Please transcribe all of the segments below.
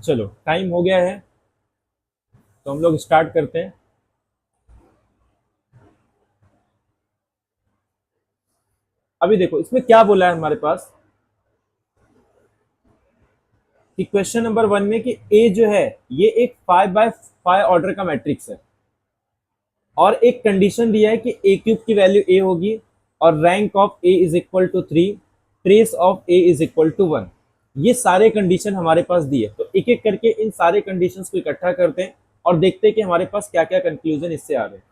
चलो टाइम हो गया है, तो हम लोग स्टार्ट करते हैं। अभी देखो इसमें क्या बोला है हमारे पास कि क्वेश्चन नंबर 1 में कि ए जो है ये एक 5 बाय 5 ऑर्डर का मैट्रिक्स है, और एक कंडीशन दिया है कि ए क्यूब की वैल्यू ए होगी और rank of A is equal to 3, trace of A is equal to 1। ये सारे कंडीशन हमारे पास दिए, तो एक एक करके इन सारे कंडीशंस को इकट्ठा करते हैं और देखते हैं कि हमारे पास क्या क्या कंक्लूजन इससे आ रहे हैं।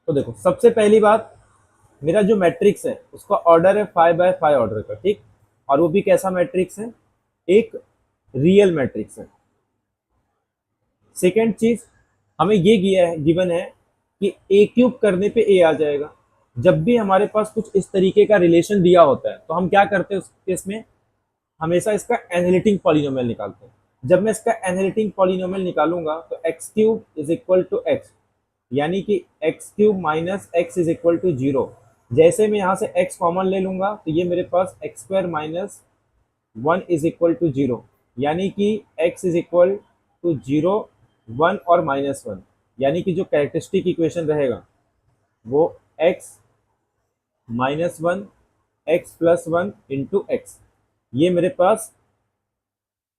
तो देखो सबसे पहली बात, मेरा जो मैट्रिक्स है उसका ऑर्डर है 5 बाय 5 ऑर्डर का, ठीक। और वो भी कैसा मैट्रिक्स है, एक रियल मैट्रिक्स है। सेकेंड चीज, हमें ये गिया है, गिवन है कि ए क्यूब करने पे ए आ जाएगा। जब भी हमारे पास कुछ इस तरीके का रिलेशन दिया होता है तो हम क्या करते हैं उस केस में, हमेशा इसका एनालिटिक पॉलिनोमियल निकालते हैं। जब मैं इसका एनालिटिक पॉलिनोमियल निकालूंगा तो x cube is equal to x, यानी कि x cube minus x is equal to 0। जैसे मैं यहाँ से एक्स कॉमन ले लूंगा तो ये मेरे पास x square minus 1 is equal to 0, यानी कि एक्स इज इक्वल टू 0, 1 और -1, यानी कि जो कैरेक्टरिस्टिक इक्वेशन रहेगा वो x minus 1 x plus 1 into x, ये मेरे पास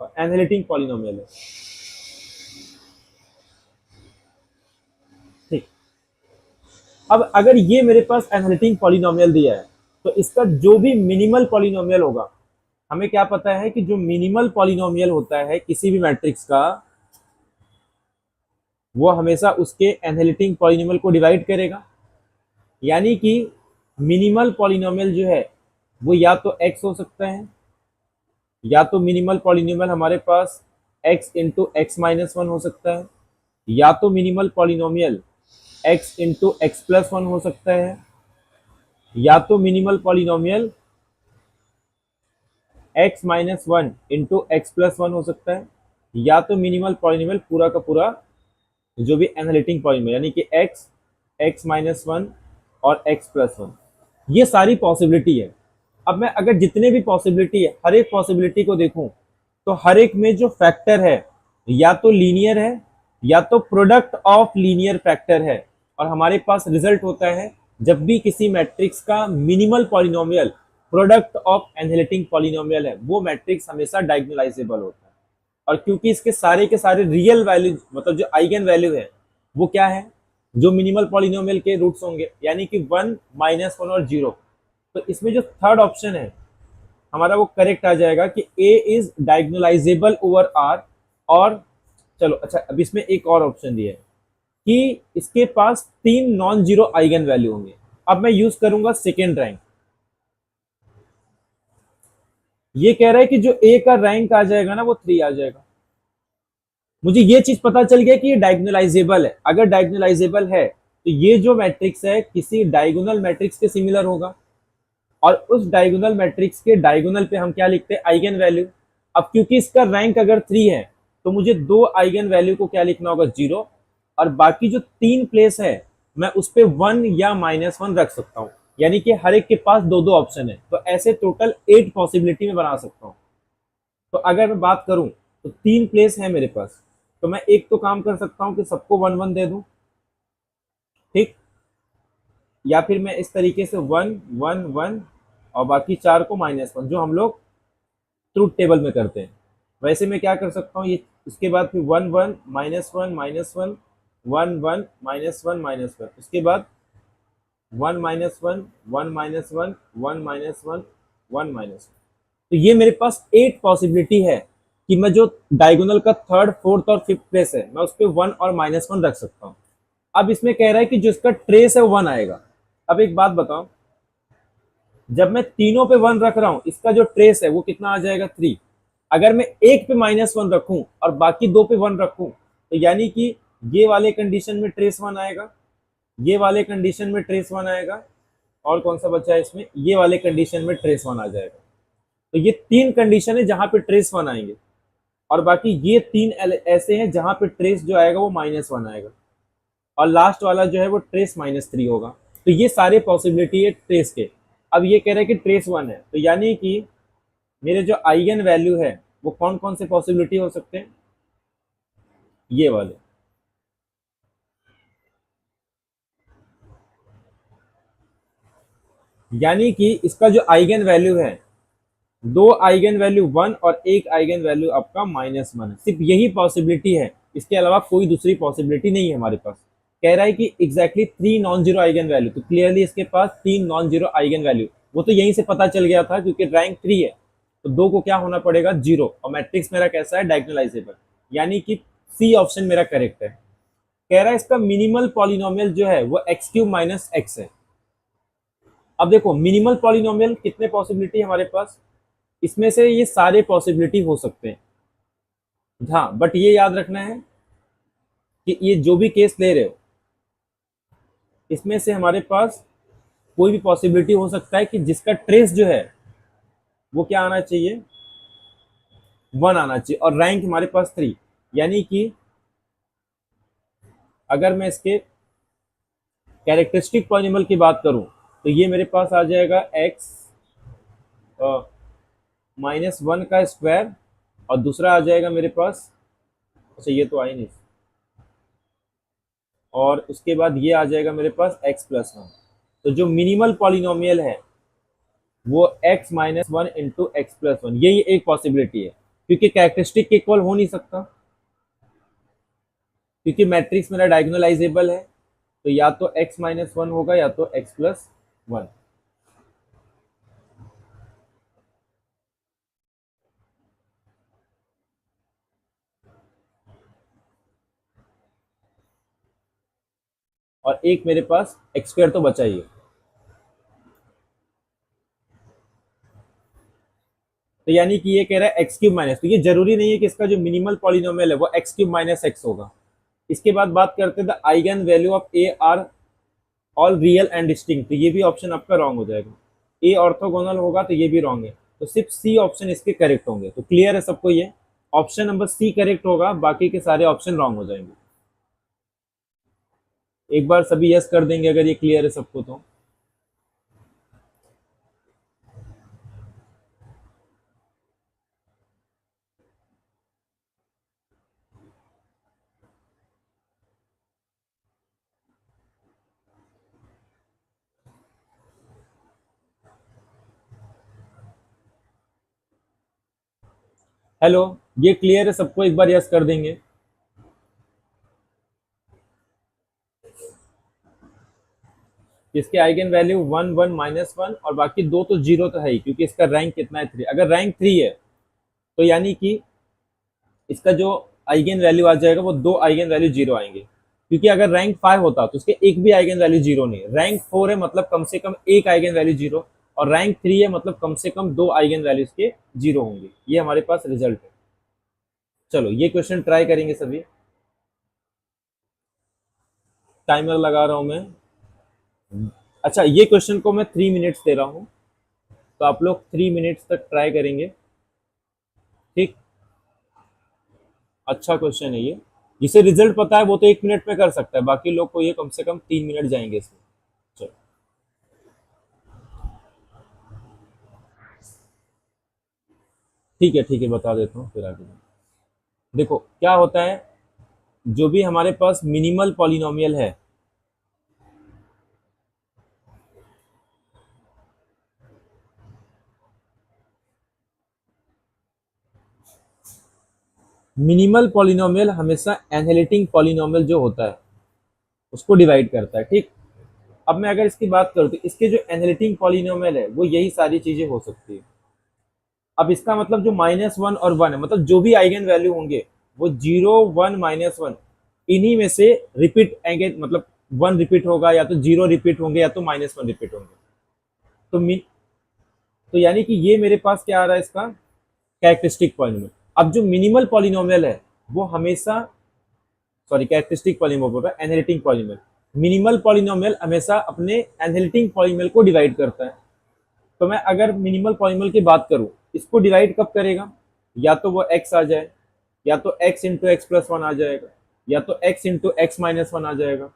एनालिटिक पॉलिनोमियल है, ठीक। अब अगर ये मेरे पास एनालिटिक पॉलिनोमियल दिया है तो इसका जो भी मिनिमल पॉलिनोमियल होगा, हमें क्या पता है कि जो मिनिमल पॉलिनोमियल होता है किसी भी मैट्रिक्स का, वो हमेशा उसके एनालिटिक पॉलिनोमियल को डिवाइड करेगा। यानी कि मिनिमल पॉलिनोमियल जो है वो या तो x हो सकता है, या तो मिनिमल पॉलिनोमियल हमारे पास x इंटू एक्स माइनस 1 हो सकता है, या तो minimal polynomial x into x plus 1 हो सकता है, या तो minimal polynomial x minus 1 into x plus 1 हो सकता है, या तो मिनिमल पॉलिनोमियल पूरा का पूरा जो भी एनालिटिक पॉलिनोमियल, यानी कि x, x माइनस 1 और x प्लस 1, ये सारी पॉसिबिलिटी है। अब मैं अगर जितने भी पॉसिबिलिटी है हर एक पॉसिबिलिटी को देखूं तो हर एक में जो फैक्टर है या तो लीनियर है या तो प्रोडक्ट ऑफ लीनियर फैक्टर है, और हमारे पास रिजल्ट होता है जब भी किसी मैट्रिक्स का minimal polynomial product of analytic polynomial है वो मैट्रिक्स हमेशा डायगोनलाइजेबल होता है। और क्योंकि इसके सारे के सारे रियल वैल्यू, मतलब जो आइगन वैल्यू है वो क्या है, जो मिनिमल पॉलिनोमियल के रूट्स होंगे, यानी कि 1, -1 और 0। तो इसमें जो थर्ड ऑप्शन है हमारा वो करेक्ट आ जाएगा कि ए इज डायगोनलाइजेबल ओवर आर। और चलो अच्छा, अब इसमें एक और ऑप्शन दिया है कि इसके पास 3 नॉन जीरो आइगन वैल्यू होंगे। अब मैं यूज करूंगा सेकेंड रैंक। ये कह रहा है कि जो ए का रैंक आ जाएगा ना वो 3 आ जाएगा। मुझे ये चीज पता चल गया कि ये डायगोनलाइजेबल है। अगर डायगोनलाइजेबल है तो ये जो मैट्रिक्स है किसी डायगोनल मैट्रिक्स के सिमिलर होगा, और उस डायगोनल मैट्रिक्स के डायगोनल पे हम क्या लिखते हैं, आइगन वैल्यू। अब क्योंकि इसका रैंक अगर 3 है तो मुझे 2 आइगन वैल्यू को क्या लिखना होगा, 0, और बाकी जो 3 प्लेस है मैं उस पे 1 या -1 रख सकता हूँ, यानी कि हर एक के पास 2-2 ऑप्शन है। तो ऐसे टोटल 8 पॉसिबिलिटी में बना सकता हूँ। तो अगर मैं बात करूं तो 3 प्लेस है मेरे पास, तो मैं एक तो काम कर सकता हूं कि सबको 1-1 दे दूं, ठीक। या फिर मैं इस तरीके से 1-1-1 और बाकी 4 को -1, जो हम लोग ट्रूथ टेबल में करते हैं। वैसे मैं क्या कर सकता हूँ, ये उसके बाद फिर 1-1 -1 -1 1-1 -1 उसके बाद 1 -1 1 -1 1 -1 1 -1। तो ये मेरे पास 8 पॉसिबिलिटी है कि मैं जो डायगोनल का थर्ड, फोर्थ और फिफ्थ प्लेस है मैं उस पर 1 और -1 रख सकता हूँ। अब इसमें कह रहा है कि जो इसका ट्रेस है वो 1 आएगा। अब एक बात बताओ, जब मैं तीनों पे 1 रख रहा हूं, इसका जो ट्रेस है वो कितना आ जाएगा, 3। अगर मैं एक पे -1 रखूं और बाकी 2 पे 1 रखूं तो यानी कि ये वाले कंडीशन में ट्रेस 1 आएगा, ये वाले कंडीशन में ट्रेस 1 आएगा, और कौन सा बचा है इसमें, ये वाले कंडीशन में ट्रेस 1 आ जाएगा। तो ये 3 कंडीशन है जहां पे ट्रेस 1 आएंगे, और बाकी ये 3 ऐसे हैं जहां पे ट्रेस जो आएगा वो -1 आएगा, और लास्ट वाला जो है वो ट्रेस -3 होगा। तो ये सारे पॉसिबिलिटी है ट्रेस के। अब ये कह रहा है कि ट्रेस 1 है, तो यानी कि मेरे जो आइगन वैल्यू है वो कौन कौन से पॉसिबिलिटी हो सकते हैं, ये वाले। यानी कि इसका जो आइगन वैल्यू है, दो आइगन वैल्यू 1 और एक आइगन वैल्यू आपका -1 है, सिर्फ यही पॉसिबिलिटी है, इसके अलावा कोई दूसरी पॉसिबिलिटी नहीं है हमारे पास। कह रहा है कि exactly 3 non zero eigen value, तो क्लियरली इसके पास 3 नॉन जीरो आइगन वैल्यू, वो तो यहीं से पता चल गया था क्योंकि रैंक 3 है, तो दो को क्या होना पड़ेगा, 0, और मैट्रिक्स मेरा कैसा है, डायगोनलाइजेबल, यानी कि सी ऑप्शन मेरा करेक्ट है। कह रहा है इसका मिनिमल पॉलिनोमियल जो है वो x³ माइनस एक्स है। अब देखो मिनिमल पॉलिनोमियल कितने पॉसिबिलिटी है हमारे पास, इसमें से ये सारे पॉसिबिलिटी हो सकते हैं, हाँ, बट ये याद रखना है कि ये जो भी केस ले रहे हो, इसमें से हमारे पास कोई भी पॉसिबिलिटी हो सकता है कि जिसका ट्रेस जो है वो क्या आना चाहिए, 1 आना चाहिए, और रैंक हमारे पास 3, यानी कि अगर मैं इसके कैरेक्टरिस्टिक पॉलिनोमियल की बात करूं तो ये मेरे पास आ जाएगा x -1 का स्क्वायर, और दूसरा आ जाएगा मेरे पास, अच्छा ये तो आ ही नहीं, और उसके बाद ये आ जाएगा मेरे पास x+1। तो जो मिनिमल पॉलिनोमियल है वो x-1 इंटू x+1, यही एक पॉसिबिलिटी है, क्योंकि कैरेक्टरिस्टिक के इक्वल हो नहीं सकता, क्योंकि मैट्रिक्स मेरा डायगोनलाइजेबल है, तो या तो x-1 होगा या तो x+1। और एक मेरे पास x² तो बचा ही है, तो यानी कि ये कह रहा है x³ माइनस, तो ये जरूरी नहीं है कि इसका जो मिनिमल पॉलिनोमियल है वो x³ माइनस एक्स होगा। इसके बाद बात करते हैं the eigen value of A R all real and distinct, तो ये भी ऑप्शन आपका रॉन्ग हो जाएगा, ए ऑर्थोगोनल होगा तो ये भी रॉन्ग है, तो सिर्फ सी ऑप्शन इसके करेक्ट होंगे। तो क्लियर है सबको, ये ऑप्शन नंबर सी करेक्ट होगा, बाकी के सारे ऑप्शन रॉन्ग हो जाएंगे। एक बार सभी यस कर देंगे अगर ये क्लियर है सबको तो। हेलो, ये क्लियर है सबको, एक बार यस कर देंगे। इसके आइगन वैल्यू 1 1 -1, और बाकी दो तो जीरो तो है ही, क्योंकि इसका रैंक कितना है, 3। अगर रैंक 3 है तो यानी कि इसका जो आइगन वैल्यू आ जाएगा वो दो आइगन वैल्यू जीरो आएंगे, क्योंकि अगर रैंक 5 होता तो इसके एक भी आइगन वैल्यू जीरो नहीं है। रैंक 4 है मतलब कम से कम एक आइगन वैल्यू जीरो, और रैंक 3 है मतलब कम से कम दो आइगन वैल्यूज के जीरो होंगे। ये हमारे पास रिजल्ट है। चलो ये क्वेश्चन ट्राई करेंगे सभी, टाइमर लगा रहा हूं मैं। अच्छा, ये क्वेश्चन को मैं 3 मिनट्स दे रहा हूँ, तो आप लोग 3 मिनट्स तक ट्राई करेंगे, ठीक। अच्छा क्वेश्चन है ये, जिसे रिजल्ट पता है वो तो 1 मिनट में कर सकता है, बाकी लोग को ये कम से कम 3 मिनट जाएंगे इसमें। चलो ठीक है, बता देता हूँ फिर आगे। देखो क्या होता है, जो भी हमारे पास मिनिमल पॉलिनोमियल है, मिनिमल पॉलिनोमियल हमेशा एनालिटिक पॉलिनोमियल जो होता है उसको डिवाइड करता है, ठीक। अब मैं अगर इसकी बात करूँ तो इसके जो एनालिटिक पॉलिनोमियल है वो यही सारी चीजें हो सकती है। अब इसका मतलब जो -1 और 1 है, मतलब जो भी आइगन वैल्यू होंगे वो 0 1 -1 इन्हीं में से रिपीट आएंगे, मतलब 1 रिपीट होगा या तो 0 रिपीट होंगे या तो -1 रिपीट होंगे। तो तो यानी कि ये मेरे पास क्या आ रहा है, इसका कैरेक्टरिस्टिक पॉलिनोमियल। अब जो मिनिमल पॉलिनोमियल है वो हमेशा, sorry characteristic polynomial, analytic polynomial, minimal polynomial हमेशा अपने एनालिटिक पॉलिनोमियल को डिवाइड करता है। तो मैं अगर मिनिमल पॉलिनोमियल की बात करूं, इसको डिवाइड कब करेगा, या तो वो x आ जाए, या तो x into x plus one आ जाएगा, या तो x into x minus one आ जाएगा,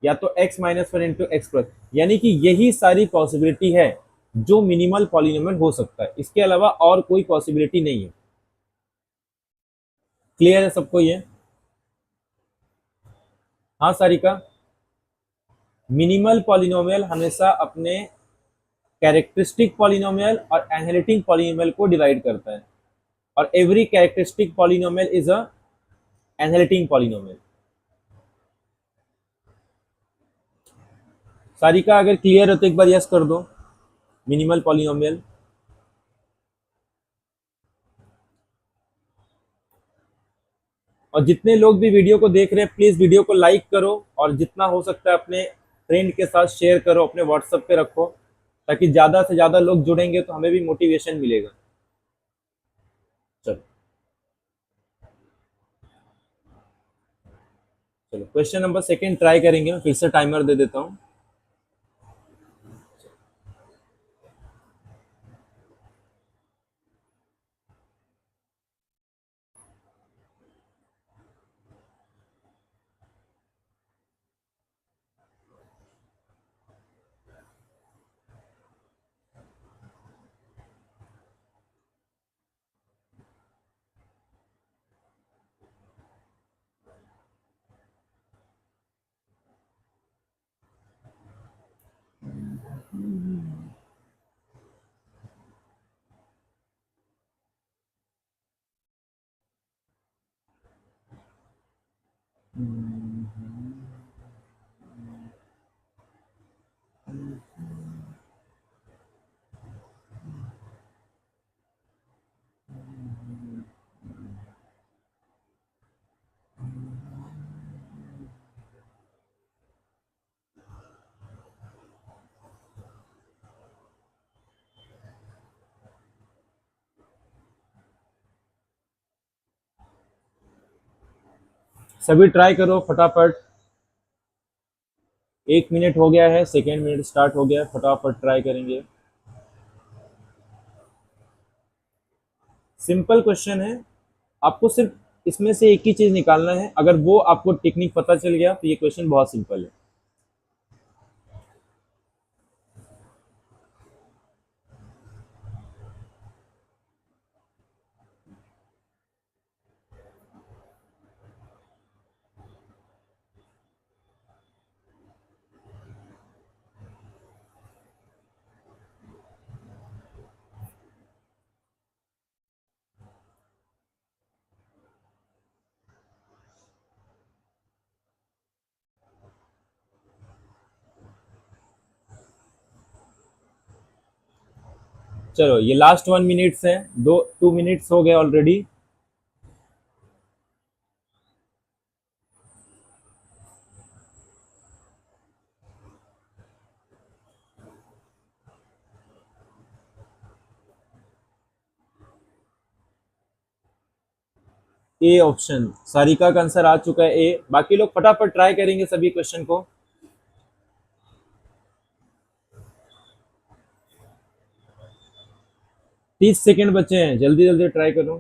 या तो x -1 इंटू एक्स प्लस, यानी कि यही सारी पॉसिबिलिटी है जो मिनिमल पॉलिनोमियल हो सकता है, इसके अलावा और कोई पॉसिबिलिटी नहीं है। क्लियर है सबको ये? हाँ सारिका, मिनिमल पॉलिनोमियल हमेशा अपने कैरेक्टरिस्टिक पॉलिनोमियल और एनालिटिक पॉलिनोमियल को डिवाइड करता है, और every characteristic polynomial is a analytic polynomial. Sarika अगर क्लियर हो तो एक बार यस कर दो, मिनिमल पॉलिनोमियल। और जितने लोग भी वीडियो को देख रहे हैं प्लीज वीडियो को लाइक करो, और जितना हो सकता है अपने फ्रेंड के साथ शेयर करो, अपने व्हाट्सएप पे रखो, ताकि ज्यादा से ज्यादा लोग जुड़ेंगे तो हमें भी मोटिवेशन मिलेगा। चलो चलो, क्वेश्चन नंबर सेकंड ट्राई करेंगे। मैं फिर से टाइमर दे देता हूँ। सभी ट्राई करो फटाफट। 1 मिनट हो गया है, सेकेंड मिनट स्टार्ट हो गया है, फटाफट ट्राई करेंगे। सिंपल क्वेश्चन है, आपको सिर्फ इसमें से एक ही चीज निकालना है। अगर वो आपको टेक्निक पता चल गया तो ये क्वेश्चन बहुत सिंपल है। चलो ये लास्ट 1 मिनट्स है, 2 मिनट्स हो गए ऑलरेडी। ए ऑप्शन, सारिका का आंसर आ चुका है ए। बाकी लोग फटाफट ट्राई करेंगे सभी क्वेश्चन को। 30 सेकेंड बचे हैं, जल्दी जल्दी ट्राई करो।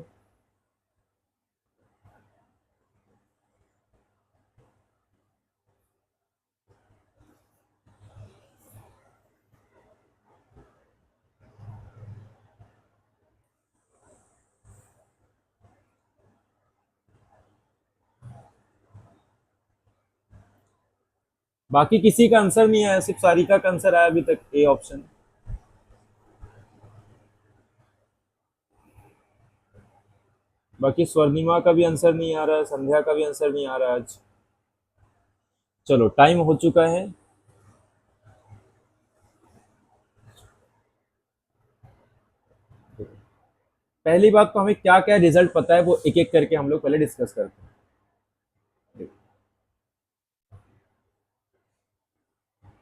बाकी किसी का आंसर नहीं आया, सिर्फ सारिका का आंसर आया अभी तक, ए ऑप्शन। बाकी स्वर्णिमा का भी आंसर नहीं आ रहा है, संध्या का भी आंसर नहीं आ रहा है आज। चलो टाइम हो चुका है। पहली बात तो हमें क्या क्या रिजल्ट पता है वो एक एक करके हम लोग पहले डिस्कस करते हैं।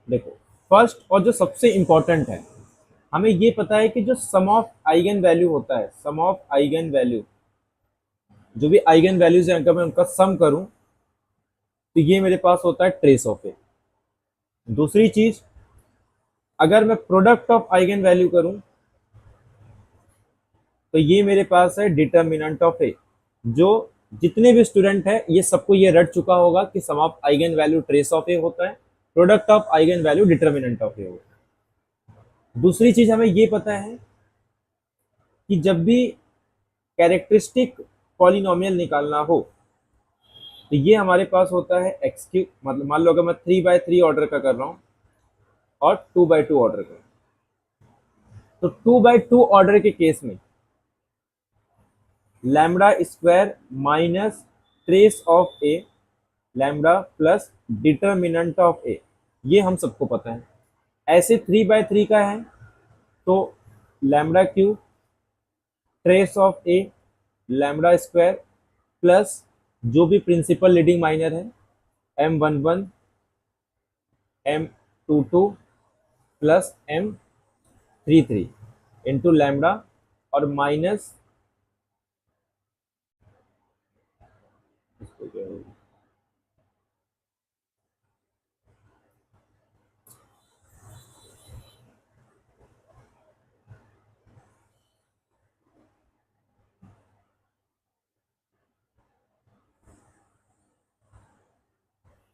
देखो, फर्स्ट और जो सबसे इंपॉर्टेंट है, हमें ये पता है कि जो सम ऑफ आइगन वैल्यू होता है, सम ऑफ आइगन वैल्यू, जो भी आइगन वैल्यूज है अगर मैं उनका सम करूं तो ये मेरे पास होता है ट्रेस ऑफ ए। दूसरी चीज, अगर मैं प्रोडक्ट ऑफ आइगन वैल्यू करूं तो ये मेरे पास है डिटर्मिनेंट ऑफ ए। जो जितने भी स्टूडेंट है ये सबको ये रट चुका होगा कि sum of eigen value trace of A होता है, product of eigen value determinant of A होता है। दूसरी चीज हमें ये पता है कि जब भी कैरेक्टरिस्टिक पॉलिनोमियल निकालना हो तो ये हमारे पास होता है एक्स क्यूब, मतलब मान लो अगर मैं 3/3 ऑर्डर का कर रहा हूँ और 2/2 ऑर्डर का, तो 2/2 ऑर्डर के केस में lambda square minus trace of A lambda plus determinant of A, ये हम सबको पता है। ऐसे 3/3 का है तो lambda cube trace of A lambda square plus जो भी प्रिंसिपल लीडिंग माइनर है M11 M22 plus M33 into lambda और माइनस इसको क्या होगा,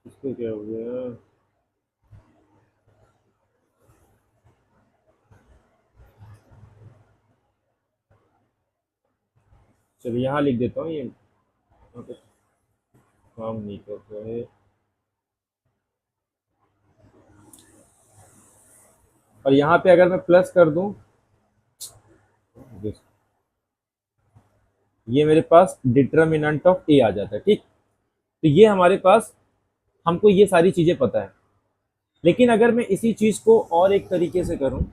इसको क्या हो गया, चलिए यहाँ लिख देता हूँ, ये यहाँ पे काम नहीं कर रहा है। और यहाँ पे अगर मैं प्लस कर दूं, ये मेरे पास डिटर्मिनेंट ऑफ ए आ जाता है, ठीक। तो ये हमारे पास, हमको ये सारी चीजें पता है। लेकिन अगर मैं इसी चीज को और एक तरीके से करूं,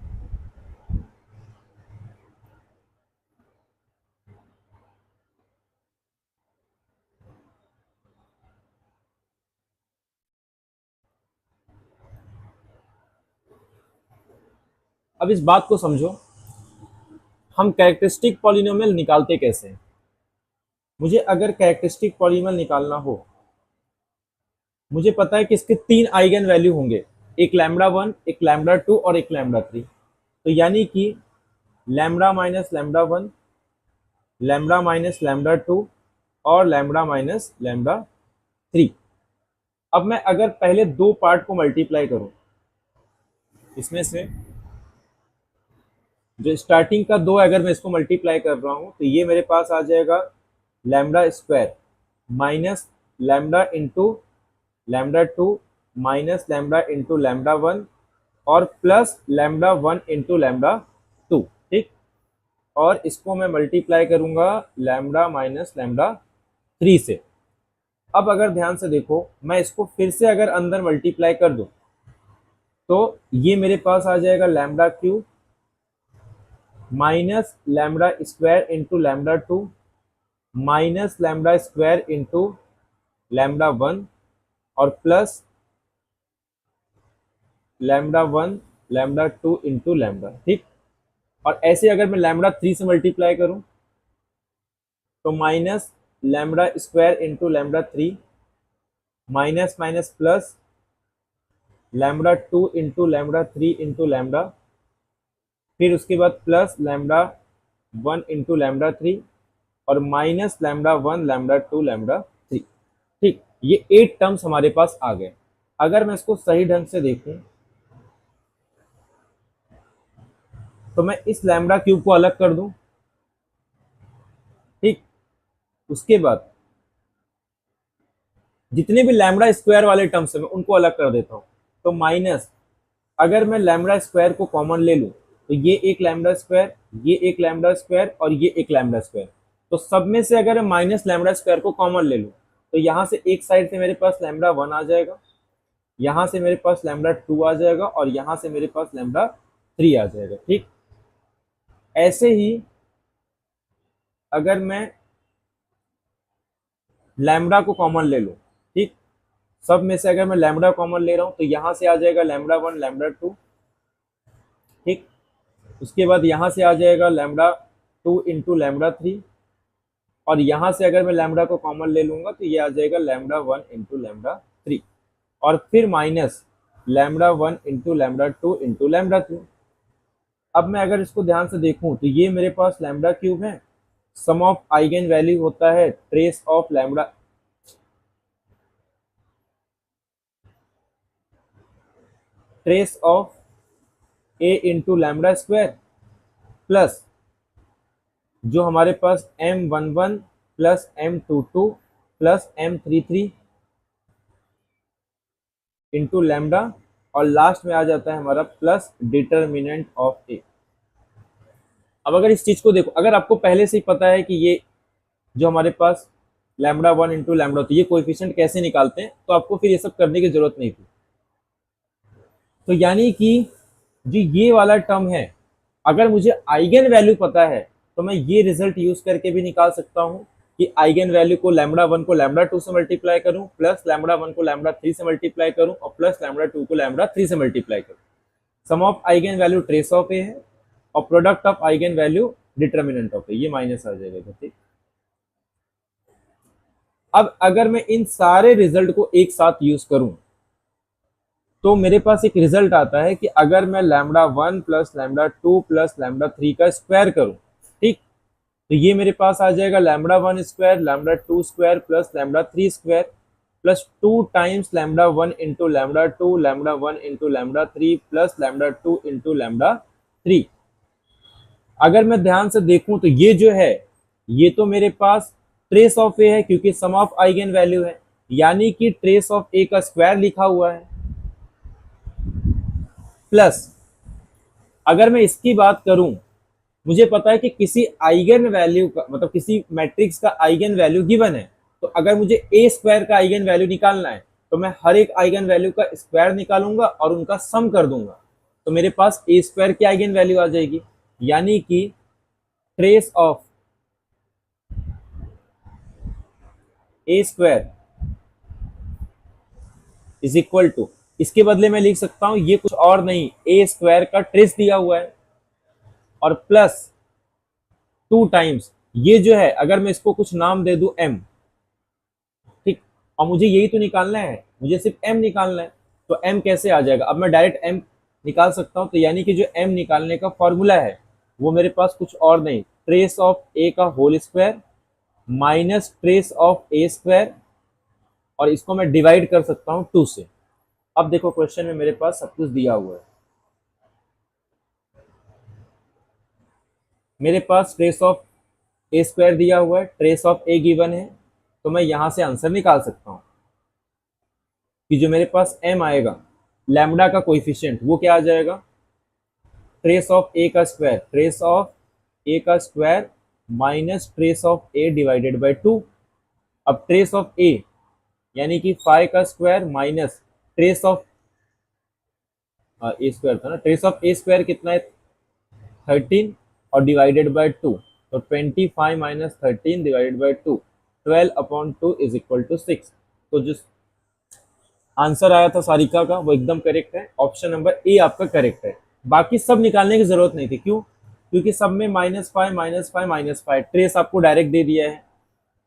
अब इस बात को समझो, हम कैरेक्टरिस्टिक पॉलिनोमियल निकालते कैसे हैं। मुझे अगर कैरेक्टरिस्टिक पॉलिनोमियल निकालना हो, मुझे पता है कि इसके 3 आइगन वैल्यू होंगे, एक लैम्बडा 1, एक लैम्बडा 2 और एक लैम्बडा 3। तो यानी कि lambda minus lambda 1, lambda minus lambda 2 और लैम्बडा माइनस लैम्बडा 3। अब मैं अगर पहले दो पार्ट को मल्टीप्लाई करूं, इसमें से जो स्टार्टिंग का दो, अगर मैं इसको मल्टीप्लाई कर रहा हूं तो ये मेरे पास आ जाएगा lambda square minus lambda into lambda 2 minus lambda into lambda 1 और प्लस लैम्बडा 1 इंटू लैम्बडा 2, ठीक। और इसको मैं मल्टीप्लाई करूंगा लैम्बडा माइनस लैम्बडा 3 से। अब अगर ध्यान से देखो, मैं इसको फिर से अगर अंदर मल्टीप्लाई कर दूं तो ये मेरे पास आ जाएगा lambda cube minus lambda square into lambda 2 minus lambda square into lambda 1 और plus lambda 1 lambda 2 into lambda, ठीक। और ऐसे अगर मैं लैम्बडा 3 से मल्टीप्लाई करूं तो minus lambda square into lambda 3 minus minus plus lambda 2 into lambda 3 into lambda, फिर उसके बाद प्लस लैम्बडा 1 इंटू लैम्बडा 3 और माइनस लैम्बडा 1 लैम्बडा 2 लैम्बडा 3, ठीक। ये 8 टर्म्स हमारे पास आ गए। अगर मैं इसको सही ढंग से देखूं तो मैं इस लैम्बडा क्यूब को अलग कर दूं, ठीक। उसके बाद जितने भी लैम्बडा स्क्वायर वाले टर्म्स है मैं उनको अलग कर देता हूं। तो माइनस, अगर मैं लैम्बडा स्क्वायर को कॉमन ले लूं तो ये एक लैम्बडा स्क्वायर, ये एक लैम्बडा स्क्वायर और ये एक लैम्बडा स्क्वायर। तो सब में से अगर मैं माइनस लैम्बडा स्क्वायर को कॉमन ले लूं तो यहाँ से एक साइड से मेरे पास लैम्बडा 1 आ जाएगा, यहाँ से मेरे पास लैम्बडा 2 आ जाएगा और यहाँ से मेरे पास लैम्बडा 3 आ जाएगा, ठीक। ऐसे ही अगर मैं लैम्बडा को कॉमन ले लूं, ठीक, सब में से अगर मैं लैम्बडा कॉमन ले रहा हूं तो यहाँ से आ जाएगा लैम्बडा 1 लैम्बडा 2, ठीक। उसके बाद यहाँ से आ जाएगा लैम्बडा 2 इंटू लैम्बडा 3 और यहाँ से अगर मैं लैम्बडा को कॉमन ले लूंगा तो ये आ जाएगा लैम्बडा 1 इंटू लैम्बडा 3 और फिर minus lambda 1 into lambda 2 into lambda 3। अब मैं अगर इसको ध्यान से देखूं तो ये मेरे पास लैम्बडा क्यूब है, सम ऑफ आइगन वैल्यू होता है trace of lambda, trace of A into lambda square plus जो हमारे पास M11 plus M22 plus M33 into lambda, और लास्ट में आ जाता है हमारा प्लस डिटर्मिनेंट ऑफ ए। अब अगर इस चीज को देखो, अगर आपको पहले से ही पता है कि ये जो हमारे पास लैम्बडा 1 इंटू लैम्बडा, तो ये कोएफिशिएंट कैसे निकालते हैं, तो आपको फिर ये सब करने की जरूरत नहीं थी। तो यानी कि जो ये वाला टर्म है, अगर मुझे आइगन वैल्यू पता है तो मैं ये रिजल्ट यूज करके भी निकाल सकता हूँ कि आइगन वैल्यू को लैम्बडा 1 को लैम्बडा 2 से मल्टीप्लाई करूं, प्लस लैम्बडा 1 को लैम्बडा 3 से मल्टीप्लाई करूं, और प्लस लैम्बडा 2 को लैम्बडा 3 से मल्टीप्लाई करूं। Sum of eigen value trace of A है और product of eigen value determinant of A, ये माइनस आ जाएगा। ठीक, अब अगर मैं इन सारे रिजल्ट को एक साथ यूज करूं तो मेरे पास एक रिजल्ट आता है कि अगर मैं lambda 1 plus lambda 2 plus lambda 3 का स्क्वायर करूं, ठीक, तो ये मेरे पास आ जाएगा lambda 1 square lambda 2 square plus lambda 3 square plus 2 times lambda 1 into lambda 2 lambda 1 into lambda 3 plus lambda 2 into lambda 3। अगर मैं ध्यान से देखूं तो ये जो है, ये तो मेरे पास ट्रेस ऑफ ए है क्योंकि सम ऑफ आइगन वैल्यू है, यानी कि ट्रेस ऑफ ए का स्क्वायर लिखा हुआ है, प्लस अगर मैं इसकी बात करूं, मुझे पता है कि किसी आइगन वैल्यू का मतलब किसी मैट्रिक्स का आइगन वैल्यू गिवन है, तो अगर मुझे ए स्क्वायर का आइगन वैल्यू निकालना है तो मैं हर एक आइगन वैल्यू का स्क्वायर निकालूंगा और उनका सम कर दूंगा, तो मेरे पास ए स्क्वायर की आइगन वैल्यू आ जाएगी, यानी कि trace of A square is equal to, इसके बदले में लिख सकता हूं ये कुछ और नहीं, ए स्क्वायर का ट्रेस दिया हुआ है और प्लस 2 टाइम्स ये जो है, अगर मैं इसको कुछ नाम दे दूं m, ठीक, और मुझे यही तो निकालना है, मुझे सिर्फ m निकालना है, तो m कैसे आ जाएगा, अब मैं डायरेक्ट m निकाल सकता हूं, तो यानी कि जो m निकालने का फॉर्मूला है वो मेरे पास कुछ और नहीं, ट्रेस ऑफ a का whole square minus trace of a square, और इसको मैं डिवाइड कर सकता हूं 2 से। अब देखो क्वेश्चन में मेरे पास सब कुछ दिया हुआ है, मेरे पास ट्रेस ऑफ ए स्क्वायर दिया हुआ है, ट्रेस ऑफ ए गिवन है, तो मैं यहां से आंसर निकाल सकता हूं कि जो मेरे पास m आएगा लैम्बडा का कोएफिशिएंट वो क्या आ जाएगा, ट्रेस ऑफ ए का स्क्वायर, ट्रेस ऑफ ए का square minus trace of A divided by 2। अब ट्रेस ऑफ ए यानी कि 5 का square minus trace of A square था ना, ट्रेस ऑफ ए स्क्वायर कितना है 13 और डिवाइडेड बाय 2, तो 25 minus 13 divided by 2, 12 upon 2 is equal to 6। तो जो आंसर आया था सारिका का वो एकदम करेक्ट है, ऑप्शन नंबर ए आपका करेक्ट है। बाकी सब निकालने की जरूरत नहीं थी, क्यों, क्योंकि सब में -5 -5 -5 ट्रेस आपको डायरेक्ट दे दिया है,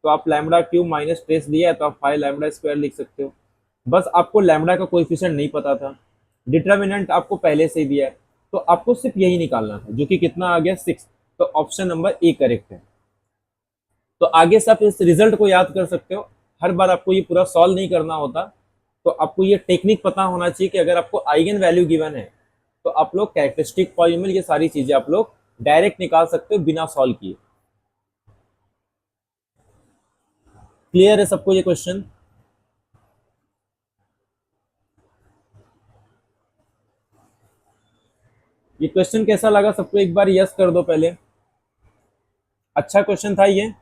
तो आप लैम्बडा क्यूब माइनस ट्रेस दिया है तो आप 5 लैम्बडा स्क्वायर लिख सकते हो। बस आपको लैम्बडा का कोएफिशिएंट नहीं पता था, डिटर्मिनेंट आपको पहले से ही दिया है, तो आपको सिर्फ यही निकालना था, जो कि कितना आ गया 6, तो ऑप्शन नंबर ए करेक्ट है। तो आगे से आप इस रिजल्ट को याद कर सकते हो, हर बार आपको ये पूरा सॉल्व नहीं करना होता, तो आपको ये टेक्निक पता होना चाहिए कि अगर आपको आइगन वैल्यू गिवन है तो आप लोग कैरेक्टरिस्टिक पॉलीनोमियल, ये सारी चीजें आप लोग डायरेक्ट निकाल सकते हो बिना सॉल्व किए। क्लियर है सबको ये क्वेश्चन? ये क्वेश्चन कैसा लगा सबको, एक बार यस कर दो पहले। अच्छा क्वेश्चन था ये?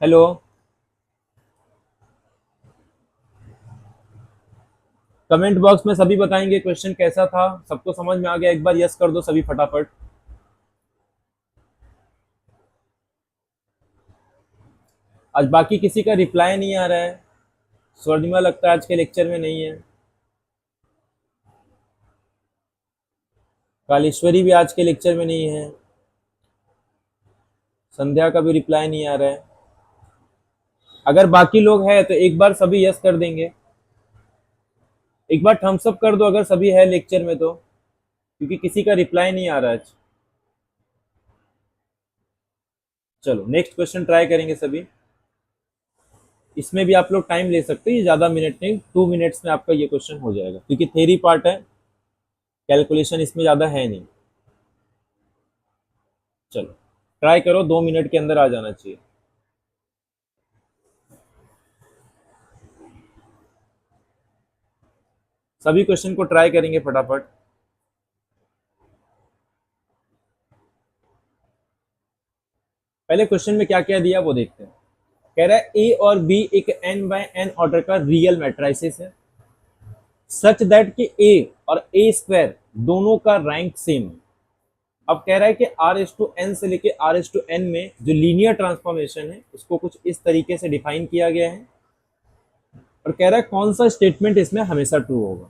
हेलो, कमेंट बॉक्स में सभी बताएंगे क्वेश्चन कैसा था, सबको समझ में आ गया, एक बार यस कर दो सभी फटाफट। आज बाकी किसी का रिप्लाई नहीं आ रहा है, स्वर्णिमा लगता है आज के लेक्चर में नहीं है, कालेश्वरी भी आज के लेक्चर में नहीं है, संध्या का भी रिप्लाई नहीं आ रहा है। अगर बाकी लोग हैं तो एक बार सभी यस कर देंगे, एक बार थम्स अप कर दो अगर सभी है लेक्चर में तो, क्योंकि किसी का रिप्लाई नहीं आ रहा है। चलो नेक्स्ट क्वेश्चन ट्राई करेंगे सभी। इसमें भी आप लोग टाइम ले सकते हो, ये ज़्यादा मिनट नहीं, 2 मिनट्स में आपका ये क्वेश्चन हो जाएगा, क्योंकि थ्योरी पार्ट है, कैलकुलेशन इसमें ज़्यादा है नहीं। चलो ट्राई करो, 2 मिनट के अंदर आ जाना चाहिए। सभी क्वेश्चन को ट्राई करेंगे फटाफट। पहले क्वेश्चन में क्या क्या दिया वो देखते हैं। कह रहा है ए और बी एक n बाय n ऑर्डर का रियल मैट्रिसेस है, सच दैट कि ए और ए स्क्वायर दोनों का रैंक सेम है। अब कह रहा है कि आर एस टू एन से लेके आर एस टू एन में जो लीनियर ट्रांसफॉर्मेशन है उसको कुछ इस तरीके से डिफाइन किया गया है, और कह रहा है कौन सा स्टेटमेंट इसमें हमेशा ट्रू होगा।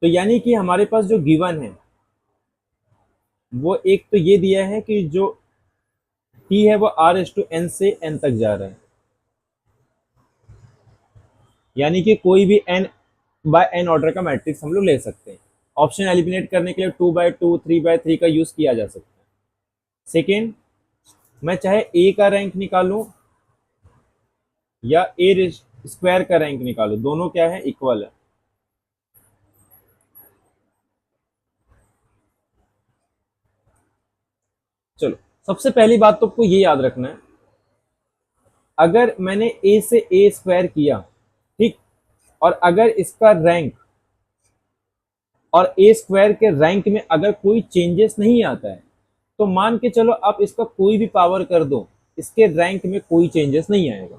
तो यानी कि हमारे पास जो गिवन है वो एक तो ये दिया है कि जो टी है वो आर एस टू एन से एन तक जा रहा है, यानी कि कोई भी एन बाय एन ऑर्डर का मैट्रिक्स हम लोग ले सकते हैं। ऑप्शन एलिमिनेट करने के लिए 2 बाय 2 3 बाय 3 का यूज किया जा सकता है। सेकेंड, मैं चाहे ए का रैंक निकालूं या ए स्क्वायर का रैंक निकालूं, दोनों क्या है, इक्वल है। चलो सबसे पहली बात तो आपको ये याद रखना है, अगर मैंने ए से ए स्क्वायर किया, ठीक, और अगर इसका रैंक और ए स्क्वायर के रैंक में अगर कोई चेंजेस नहीं आता है, तो मान के चलो आप इसका कोई भी पावर कर दो, इसके रैंक में कोई चेंजेस नहीं आएगा।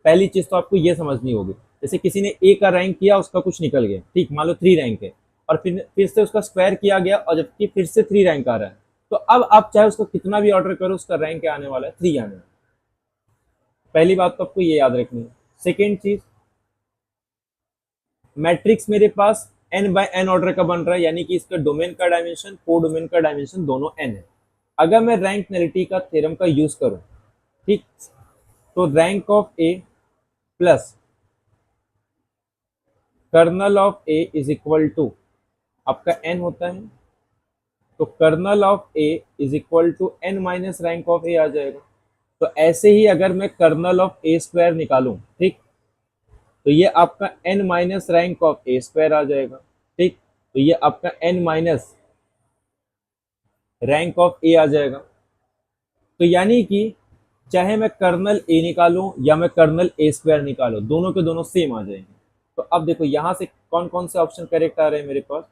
पहली चीज तो आपको ये समझनी होगी। जैसे किसी ने ए का रैंक किया, उसका कुछ निकल गया, ठीक, मान लो 3 रैंक है, और फिर से उसका स्क्वायर किया गया और जबकि फिर से 3 रैंक आ रहा है, तो अब आप चाहे उसको कितना भी ऑर्डर करो, उसका रैंक क्या आने वाला है, 3 आने वाला है। पहली बात तो आपको ये याद रखनी है। सेकेंड चीज, मैट्रिक्स मेरे पास एन बाय एन ऑर्डर का बन रहा है, यानी कि इसका डोमेन का डायमेंशन, को डोमेन का डायमेंशन दोनों एन है। अगर मैं रैंक नलिटी का थ्योरम का यूज करूं, ठीक, तो rank of A plus kernel of A is equal to आपका एन होता है, तो kernel of A is equal to n minus rank of A आ जाएगा। तो ऐसे ही अगर मैं कर्नल ऑफ ए स्क्वायर निकालूं, ठीक, तो ये आपका n minus rank of A square आ जाएगा, ठीक, तो ये आपका n minus rank of A आ जाएगा। तो यानी कि चाहे मैं कर्नल ए निकालूं या मैं कर्नल ए स्क्वायर निकालूं, दोनों के दोनों सेम आ जाएंगे। तो अब देखो यहां से कौन कौन से ऑप्शन करेक्ट आ रहे हैं मेरे पास।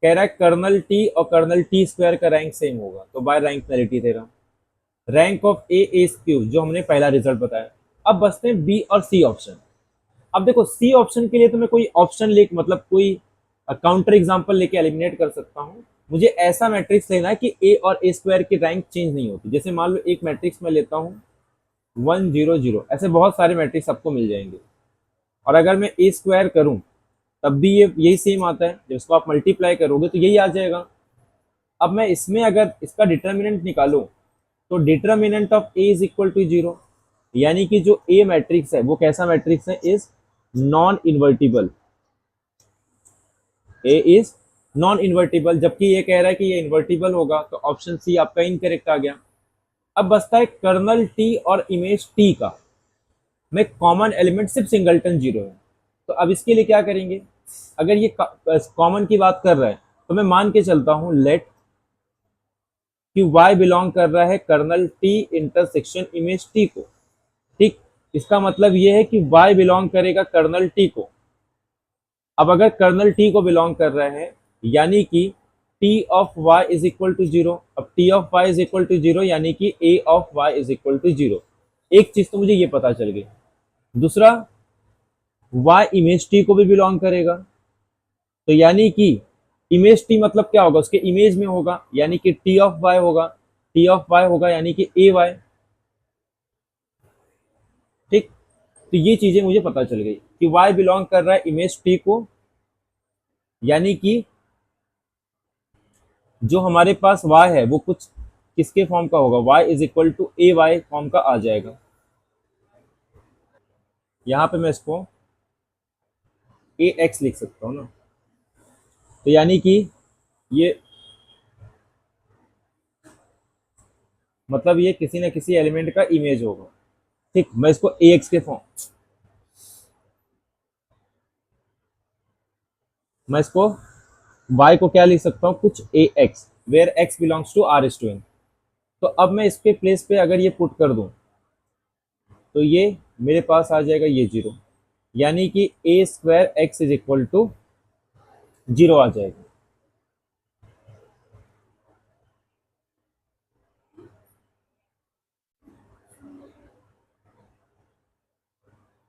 कह रहा है कर्नल टी और कर्नल टी स्क्वायर का रैंक सेम होगा, तो बाय रैंक नलिटी दे रहा हूं। Rank of A is Q, जो हमने पहला रिजल्ट बताया। अब बचते हैं बी और सी ऑप्शन। अब देखो सी ऑप्शन के लिए तो मैं कोई ऑप्शन ले, मतलब कोई काउंटर एग्जांपल लेके एलिमिनेट कर सकता हूँ। मुझे ऐसा मैट्रिक्स लेना है कि ए और ए स्क्वायर की रैंक चेंज नहीं होती। जैसे मान लो एक मैट्रिक्स में लेता हूँ 1 0 0, ऐसे बहुत सारे मैट्रिक्स आपको मिल जाएंगे, और अगर मैं ए स्क्वायर करूँ तब भी ये यही सेम आता है, जब इसको आप मल्टीप्लाई करोगे तो यही आ जाएगा। अब मैं इसमें अगर इसका डिटर्मिनेंट निकालूं, तो determinant of A is equal to 0, यानी कि जो ए मैट्रिक्स है वो कैसा मैट्रिक्स है, is non invertible. A is non invertible, जबकि ये कह रहा है कि ये इन्वर्टिबल होगा, तो ऑप्शन सी आपका इनकरेक्ट आ गया। अब बचता है कर्नल टी और इमेज टी का, में कॉमन एलिमेंट सिर्फ सिंगलटन 0 है। तो अब इसके लिए क्या करेंगे, अगर ये कॉमन की बात कर रहा है तो मैं मान के चलता हूं लेट कि y बिलोंग कर रहा है kernel T intersection image T को, ठीक। इसका मतलब ये है कि y बिलोंग करेगा कर्नल टी को। अब अगर कर्नल टी को बिलोंग कर रहा है, यानी कि t of y is equal to 0। अब t of y is equal to 0 यानी कि a of y is equal to 0। एक चीज तो मुझे ये पता चल गई। दूसरा, y इमेज टी को भी बिलोंग करेगा, तो यानी कि इमेज टी मतलब क्या होगा, उसके इमेज में होगा, यानी कि टी ऑफ वाई होगा। टी ऑफ वाई होगा यानी कि ए वाई, ठीक। तो ये चीजें मुझे पता चल गई कि वाई बिलोंग कर रहा है इमेज टी को, यानी कि जो हमारे पास वाई है वो कुछ किसके फॉर्म का होगा, y is equal to A y form का आ जाएगा। यहां पे मैं इसको ए एक्स लिख सकता हूं ना, तो यानी कि ये मतलब ये किसी न किसी एलिमेंट का इमेज होगा। ठीक, मैं इसको ax के फॉर्म, मैं इसको y को क्या लिख सकता हूँ, कुछ ax, where x belongs to r is to n। तो अब मैं इसके प्लेस पे अगर ये पुट कर दूं तो ये मेरे पास आ जाएगा ये 0, यानी कि a square x is equal to 0 आ जाएगा।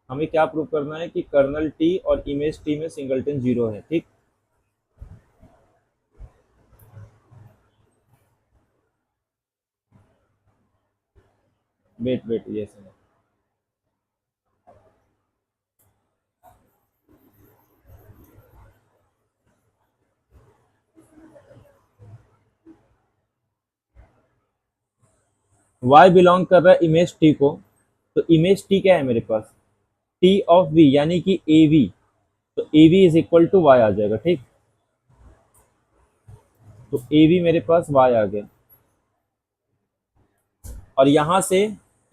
हमें क्या प्रूव करना है कि कर्नल टी और इमेज टी में सिंगलटन 0 है। ठीक, वेट वेट, ये सुनो, y बिलोंग कर रहा है इमेज टी को, तो इमेज टी क्या है मेरे पास, टी ऑफ v, यानी कि ए वी, तो A v is equal to y आ जाएगा। ठीक, तो ए वी मेरे पास y आ गया, और यहां से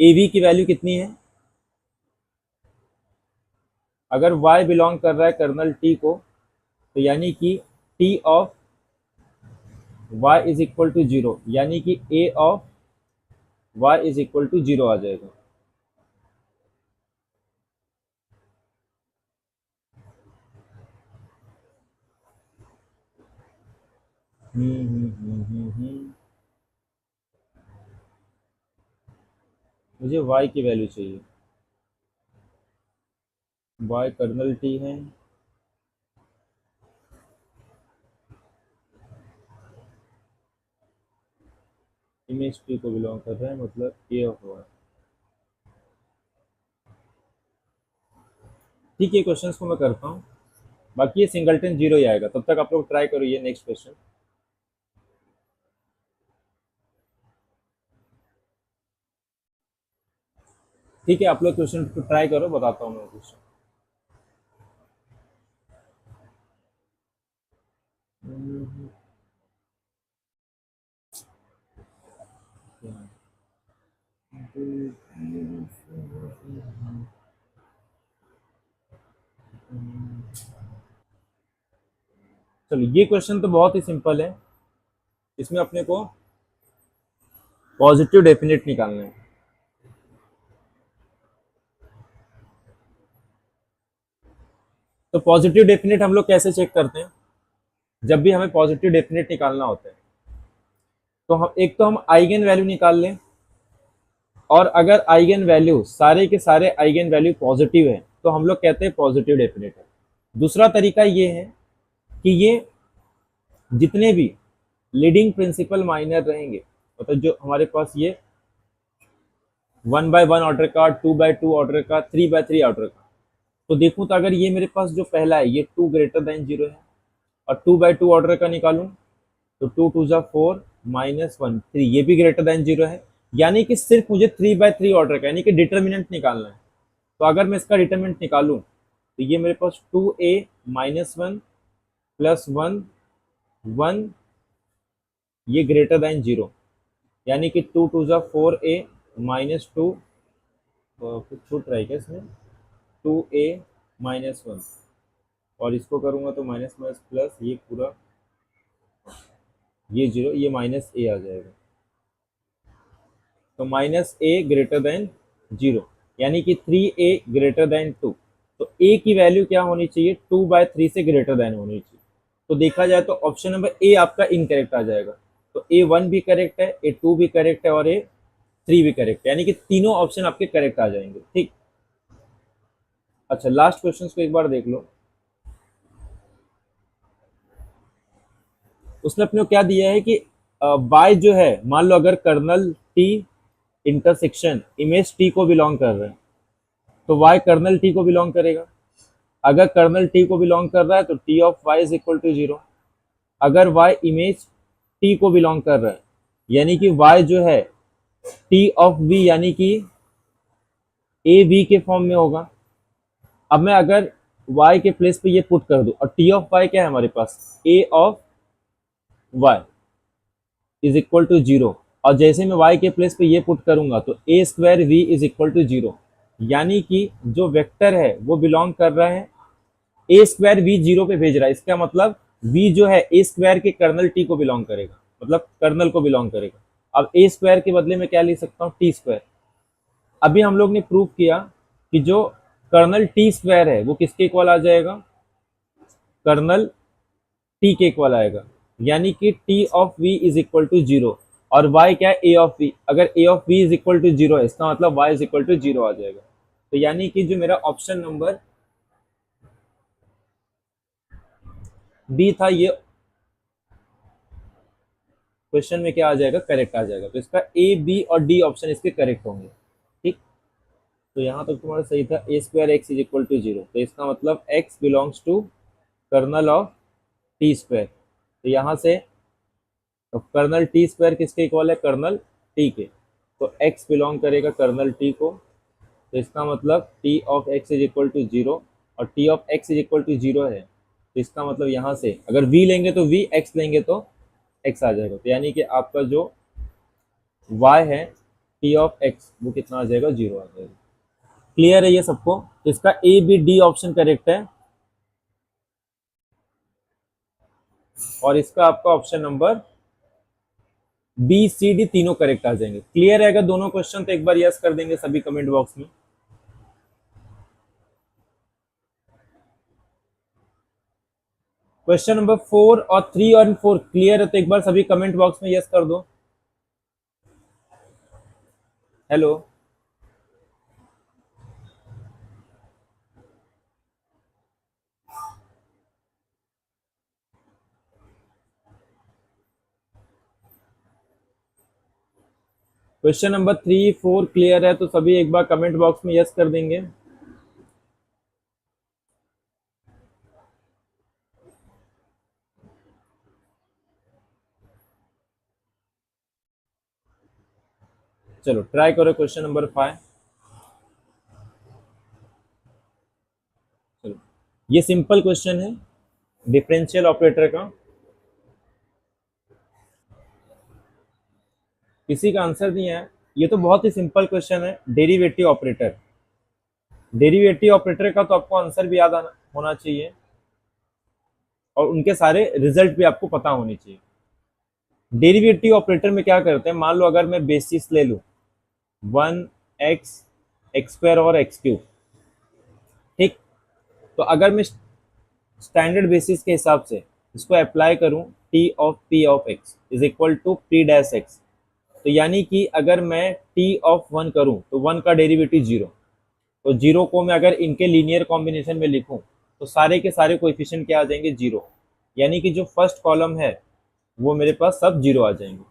ए वी की वैल्यू कितनी है, अगर y बिलोंग कर रहा है कर्नल टी को, तो यानी कि T of y is equal to 0, यानी कि a of y is equal to 0 आ जाएगा। मुझे y की वैल्यू चाहिए, y कर्नल टी है, इमेज टी को बिलोंग कर रहा है, मतलब a ऑफ y। ठीक है, क्वेश्चंस को मैं करता हूँ, बाकी ये सिंगलटन 0 ही आएगा। तब तक आप लोग ट्राई करो ये नेक्स्ट क्वेश्चन। ठीक है, आप लोग क्वेश्चन ट्राई करो, बताता हूँ मैं क्वेश्चन। चलो, ये क्वेश्चन तो बहुत ही सिंपल है, इसमें अपने को पॉजिटिव डेफिनेट निकालना है। तो पॉजिटिव डेफिनेट हम लोग कैसे चेक करते हैं, जब भी हमें पॉजिटिव डेफिनेट निकालना होता है तो हम एक तो हम आइगन वैल्यू निकाल लें, और अगर आइगन वैल्यू सारे के सारे आइगन वैल्यू पॉजिटिव है तो हम लोग कहते हैं पॉजिटिव डेफिनेट है। दूसरा तरीका ये है कि ये जितने भी लीडिंग प्रिंसिपल माइनर रहेंगे, मतलब जो हमारे पास ये 1/1 ऑर्डर का, 2/2 ऑर्डर का, 3/3 ऑर्डर का, तो देखूं तो अगर ये मेरे पास जो पहला है ये 2 ग्रेटर देन 0 है, और 2/2 ऑर्डर का निकालूं तो 2 2 जा 4 -1 3, ये भी ग्रेटर देन 0 है, यानी कि सिर्फ मुझे 3/3 ऑर्डर का यानी कि डिटर्मिनेंट निकालना है। तो अगर मैं इसका डिटर्मिनेंट निकालूं तो ये मेरे पास 2a -1 +1 1, ये ग्रेटर देन 0, यानी कि 2 2 जा 4a -2, कुछ छूट रहा है क्या इसमें, 2a -1, और इसको करूंगा तो माइनस माइनस प्लस, ये पूरा ये 0, ये -a आ जाएगा, तो -a ग्रेटर देन 0, यानी कि 3a ग्रेटर देन 2। तो a की वैल्यू क्या होनी चाहिए, 2/3 से ग्रेटर देन होनी चाहिए। तो देखा जाए तो ऑप्शन नंबर ए आपका इनकरेक्ट आ जाएगा। तो A1 भी करेक्ट है, A2 भी करेक्ट है, और A3 भी करेक्ट है, यानी कि तीनों ऑप्शन आपके करेक्ट आ जाएंगे। ठीक, अच्छा, लास्ट क्वेश्चन को एक बार देख लो। उसने अपने को क्या दिया है कि बाय जो है, मान लो अगर kernel T intersection image T को बिलोंग कर रहा है तो y कर्नल टी को बिलोंग करेगा। अगर कर्नल टी को बिलोंग कर रहा है तो T of y is equal to 0। अगर y इमेज टी को बिलोंग कर रहा है यानी कि y जो है टी ऑफ v, यानी कि ए वी के फॉर्म में होगा। अब मैं अगर y के प्लेस पे ये पुट कर दूं, और टी ऑफ y क्या है हमारे पास, a of y is equal to 0, और जैसे मैं y के प्लेस पे ये पुट करूंगा तो A square v is equal to 0, यानी कि जो वेक्टर है वो बिलोंग कर रहा है ए स्क्वायर वी 0 पे भेज रहा है। इसका मतलब v जो है ए स्क्वायर के कर्नल t को बिलोंग करेगा, मतलब कर्नल को बिलोंग करेगा। अब ए स्क्वायर के बदले में क्या लिख सकता हूँ, टी स्क्वायर। अभी हम लोग ने प्रूव किया कि जो कर्नल टी स्क्वायर है वो किसके इक्वल आ जाएगा, कर्नल टी के इक्वल आएगा, यानी कि T of v is equal to 0 और y क्या है, ए ऑफ वी। अगर A of v is equal to 0 है इसका मतलब y इज इक्वल टू 0 आ जाएगा। तो यानी कि जो मेरा ऑप्शन नंबर बी था ये क्वेश्चन में क्या आ जाएगा, करेक्ट आ जाएगा। तो इसका ए बी और डी ऑप्शन इसके करेक्ट होंगे। ठीक, तो यहाँ तक तुम्हारा सही था। A square x is equal to 0, तो इसका मतलब x belongs to kernel of T square. तो यहाँ से तो कर्नल टी स्क्वायर किसके इक्वल है, कर्नल टी के। तो x बिलोंग करेगा कर्नल टी को, तो इसका मतलब T of x is equal to 0 और T of x is equal to 0 है। तो इसका मतलब यहाँ से अगर v लेंगे तो v, x लेंगे तो x आ जाएगा। तो यानी कि आपका जो y है टी ऑफ x वो कितना आ जाएगा, 0 आ जाएगा। क्लियर है ये सबको? तो इसका A B D option correct है और इसका आपका option number B C D तीनों करेक्ट आ जाएंगे। क्लियर है? अगर दोनों क्वेश्चन तो एक बार यस कर देंगे सभी कमेंट बॉक्स में। क्वेश्चन नंबर 4 और 3 और 4 क्लियर है तो एक बार सभी कमेंट बॉक्स में यस कर दो। हेलो, क्वेश्चन नंबर 3 4 क्लियर है तो सभी एक बार कमेंट बॉक्स में यस कर देंगे। चलो ट्राई करो क्वेश्चन नंबर 5। चलो, ये सिंपल क्वेश्चन है डिफरेंशियल ऑपरेटर का। किसी का आंसर नहीं है। ये तो बहुत ही सिंपल क्वेश्चन है, डेरिवेटिव ऑपरेटर। डेरिवेटिव ऑपरेटर का तो आपको आंसर भी याद होना चाहिए और उनके सारे रिजल्ट भी आपको पता होने चाहिए। डेरिवेटिव ऑपरेटर में क्या करते हैं, मान लो अगर मैं बेसिस ले लूं 1x एक्स स्क्वायर और एक्स क्यूब, ठीक, तो अगर मैं स्टैंडर्ड बेसिस के हिसाब से इसको अप्लाई करूं T of P of x is equal to P dash x, तो यानी कि अगर मैं टी ऑफ 1 करूं तो 1 का डेरिवेटिव 0, तो 0 को मैं अगर इनके लीनियर कॉम्बिनेशन में लिखूं तो सारे के सारे कोएफिशिएंट क्या आ जाएंगे, 0। यानी कि जो फर्स्ट कॉलम है वो मेरे पास सब 0 आ जाएंगे।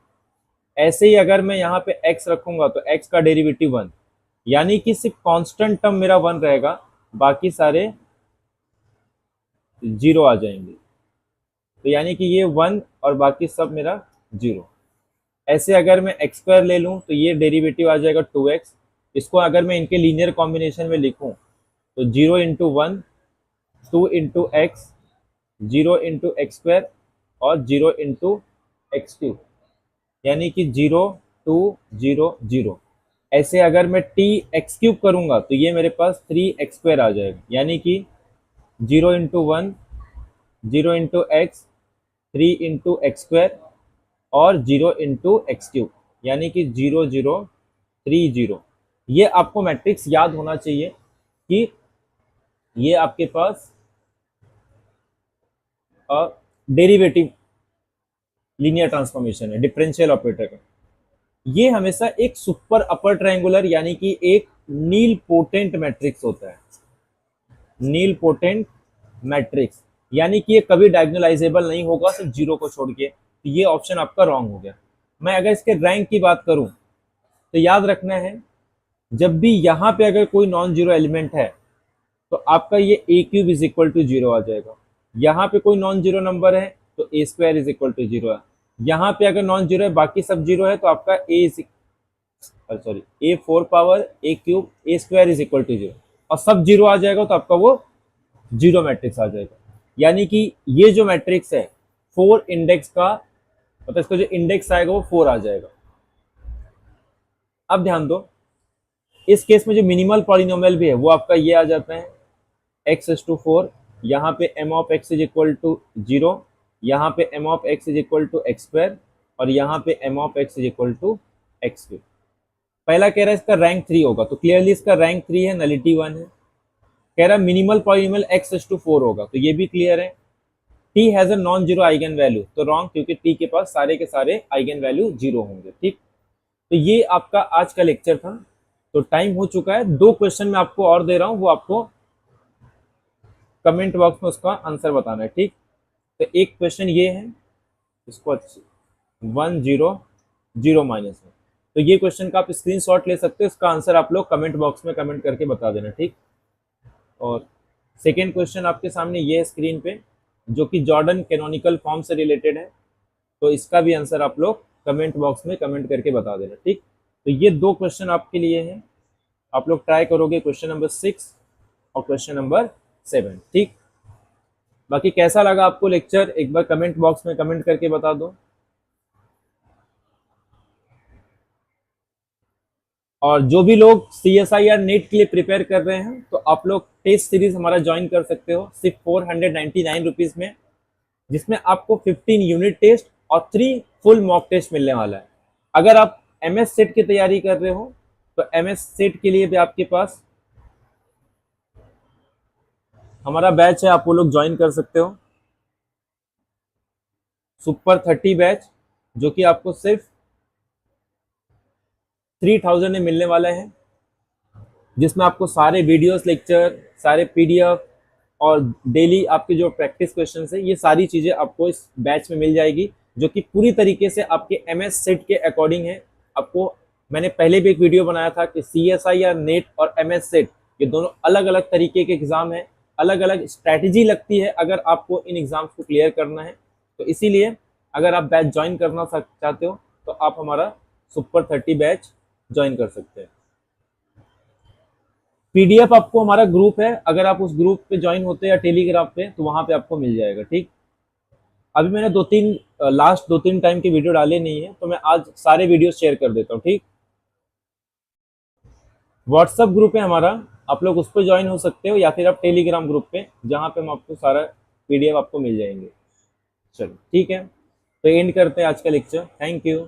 ऐसे ही अगर मैं यहाँ पे x रखूंगा तो x का डेरिवेटिव 1, यानी कि सिर्फ कांस्टेंट टर्म मेरा 1 रहेगा, बाकी सारे 0 आ जाएंगे। तो यानी कि ये 1 और बाकी सब मेरा 0। ऐसे अगर मैं एक्स स्क्वायर ले लूँ तो ये डेरिवेटिव आ जाएगा 2x। इसको अगर मैं इनके लीनियर कॉम्बिनेशन में लिखूँ तो 0 into 1, 2 into x, 0 into x square और 0 इंटू एक्स क्यूब, यानी कि 0 2 0 0। ऐसे अगर मैं टी एक्स क्यूब करूँगा तो ये मेरे पास 3x स्क्वायर आ जाएगा, यानी कि 0 into 1, 0 into x, 3 into x square और 0 इंटू एक्स क्यूब, यानी कि 0 0 3 0। ये आपको मैट्रिक्स याद होना चाहिए कि ये आपके पास डेरिवेटिव लीनियर ट्रांसफॉर्मेशन है डिफरेंशियल ऑपरेटर का। ये हमेशा एक सुपर अपर ट्रायंगुलर यानी कि एक नील पोटेंट मैट्रिक्स होता है। नील पोटेंट मैट्रिक्स यानी कि ये कभी डायगोनलाइजेबल नहीं होगा सिर्फ 0 को छोड़ के, तो ये ऑप्शन आपका रॉन्ग हो गया। मैं अगर इसके रैंक की बात करूं तो याद रखना है, जब भी यहाँ पे अगर कोई नॉन जीरो एलिमेंट है तो आपका ये ए क्यूब इज इक्वल टू 0 आ जाएगा। यहाँ पे कोई नॉन जीरो नंबर है तो A square is equal to 0 है। यहाँ पे अगर नॉन जीरो है बाकी सब 0 है तो आपका A 4 power A cube A square is equal to 0 और सब 0 आ जाएगा तो आपका वो 0 मैट्रिक्स आ जाएगा। यानी कि ये जो मैट्रिक्स है 4 इंडेक्स का, मतलब इसका जो इंडेक्स आएगा वो 4 आ जाएगा। अब ध्यान दो, इस केस में जो मिनिमल पॉलिनोमियल भी है वो आपका ये आ जाता है x⁴, यहाँ पे m of x is equal to 0, यहाँ पे m of x is equal to x², और यहाँ पे m of x is equal to x²। पहला कह रहा है इसका रैंक 3 होगा, तो क्लियरली इसका रैंक 3 है, नलिटी 1 है। कह रहा है मिनिमल पॉलिनोमियल x⁴ होगा, तो ये भी क्लियर है। t has a non zero eigen value, तो रॉन्ग, क्योंकि t के पास सारे के सारे आइगन वैल्यू 0 होंगे। ठीक, तो ये आपका आज का लेक्चर था। तो टाइम हो चुका है, 2 क्वेश्चन मैं आपको और दे रहा हूँ, वो आपको कमेंट बॉक्स में उसका आंसर बताना है। ठीक, तो एक क्वेश्चन ये है, इसको 1 0 0 माइनस है, तो ये क्वेश्चन का आप स्क्रीनशॉट ले सकते हो, इसका आंसर आप लोग कमेंट बॉक्स में कमेंट करके बता देना। ठीक, और सेकेंड क्वेश्चन आपके सामने ये है स्क्रीन पे, जो कि जॉर्डन कैनोनिकल फॉर्म से रिलेटेड है, तो इसका भी आंसर आप लोग कमेंट बॉक्स में कमेंट करके बता देना। ठीक, तो ये 2 क्वेश्चन आपके लिए हैं, आप लोग ट्राई करोगे क्वेश्चन नंबर 6 और क्वेश्चन नंबर 7। ठीक, बाकी कैसा लगा आपको लेक्चर, एक बार कमेंट बॉक्स में कमेंट करके बता दो। और जो भी लोग CSIR नेट के लिए प्रिपेयर कर रहे हैं, तो आप लोग टेस्ट सीरीज हमारा ज्वाइन कर सकते हो सिर्फ 499 रुपीज में, जिसमें आपको 15 यूनिट टेस्ट और 3 फुल मॉक टेस्ट मिलने वाला है। अगर आप MS सेट की तैयारी कर रहे हो, तो MS सेट के लिए भी आपके पास हमारा बैच है, आप वो लोग ज्वाइन कर सकते हो, सुपर 30 बैच, जो कि आपको सिर्फ 3000 में मिलने वाला है, जिसमें आपको सारे वीडियोस, लेक्चर, सारे PDF और डेली आपके जो प्रैक्टिस क्वेश्चन है, ये सारी चीज़ें आपको इस बैच में मिल जाएगी, जो कि पूरी तरीके से आपके MS सेट के अकॉर्डिंग है। आपको मैंने पहले भी एक वीडियो बनाया था कि CSIR नेट और MS सेट ये दोनों अलग अलग तरीके के एग्ज़ाम हैं, अलग अलग स्ट्रैटेजी लगती है अगर आपको इन एग्ज़ाम्स को क्लियर करना है। तो इसीलिए अगर आप बैच ज्वाइन करना चाहते हो, तो आप हमारा सुपर 30 बैच ज्वाइन कर सकते हैं। PDF आपको हमारा ग्रुप है, अगर आप उस ग्रुप पे ज्वाइन होते हैं या टेलीग्राम पे, तो वहां पे आपको मिल जाएगा। ठीक, अभी मैंने लास्ट 2-3 टाइम की वीडियो डाले नहीं है, तो मैं आज सारे वीडियो शेयर कर देता हूँ। ठीक, व्हाट्सएप ग्रुप है हमारा, आप लोग उस पर ज्वाइन हो सकते हो, या फिर आप टेलीग्राम ग्रुप पे, जहाँ पे हम आपको सारा PDF आपको मिल जाएंगे। चलो ठीक है, तो एंड करते हैं आज का लेक्चर। Thank you.